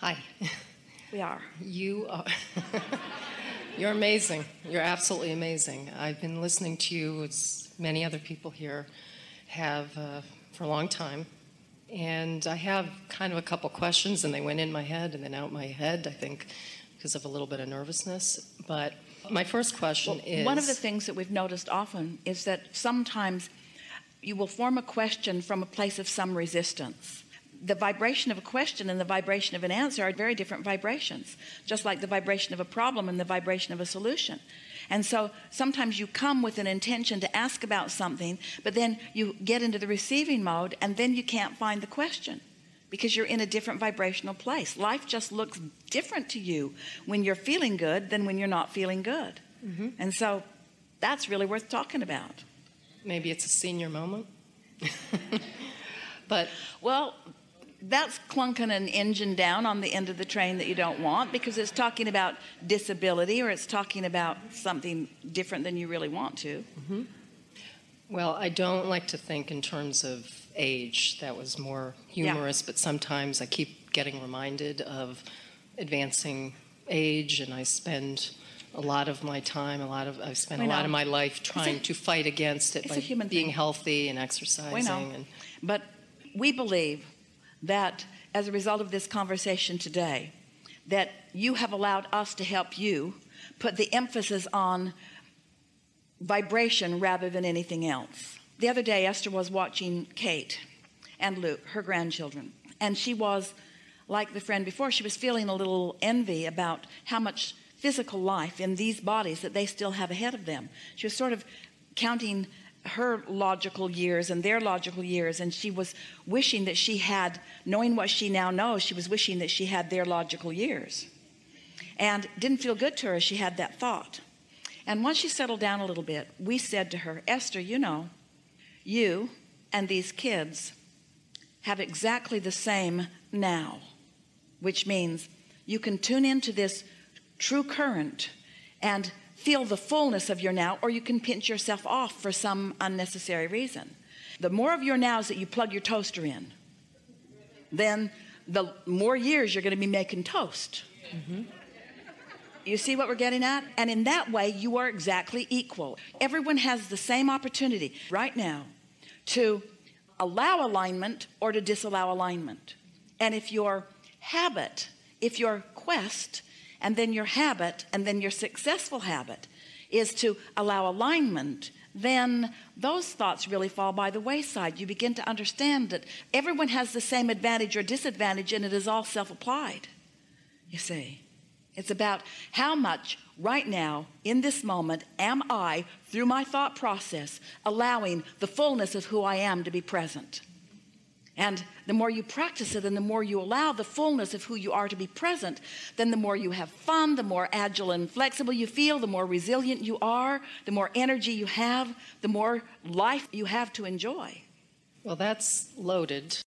Hi. We are. You are. You're amazing. You're absolutely amazing. I've been listening to you, as many other people here have, for a long time. And I have kind of a couple questions, and they went in my head and then out my head, I think, because of a little bit of nervousness. But my first question is... One of the things that we've noticed often is that sometimes you will form a question from a place of some resistance. The vibration of a question and the vibration of an answer are very different vibrations, just like the vibration of a problem and the vibration of a solution. And so sometimes you come with an intention to ask about something, but then you get into the receiving mode and then you can't find the question because you're in a different vibrational place. Life just looks different to you when you're feeling good than when you're not feeling good. Mm-hmm. And so that's really worth talking about. Maybe it's a senior moment. But well, that's clunking an engine down on the end of the train that you don't want, because it's talking about disability or it's talking about something different than you really want to. Mm-hmm. Well, I don't like to think in terms of age. That was more humorous, but sometimes I keep getting reminded of advancing age, and I spend a lot of my time, I've spent a lot of my life trying to fight against it by being healthy and exercising. But we believe that as a result of this conversation today, that you have allowed us to help you put the emphasis on vibration rather than anything else. The other day, Esther was watching Kate and Luke, her grandchildren, and she was, like the friend before, she was feeling a little envy about how much physical life in these bodies that they still have ahead of them. She was sort of counting her logical years and their logical years, and she was wishing that she had, knowing what she now knows, she was wishing that she had their logical years, and it didn't feel good to her as she had that thought. And once she settled down a little bit, we said to her, Esther, you know, you and these kids have exactly the same now, which means you can tune into this true current and feel the fullness of your now, or you can pinch yourself off for some unnecessary reason. The more of your nows that you plug your toaster in, then the more years you're going to be making toast. Mm-hmm. You see what we're getting at? And in that way, you are exactly equal. Everyone has the same opportunity right now to allow alignment or to disallow alignment. And if your habit, if your quest, and then your habit, and then your successful habit is to allow alignment, then those thoughts really fall by the wayside. You begin to understand that everyone has the same advantage or disadvantage, and it is all self-applied. You see, it's about how much right now in this moment am I, through my thought process, allowing the fullness of who I am to be present. And the more you practice it and the more you allow the fullness of who you are to be present, then the more you have fun, the more agile and flexible you feel, the more resilient you are, the more energy you have, the more life you have to enjoy. Well, that's loaded.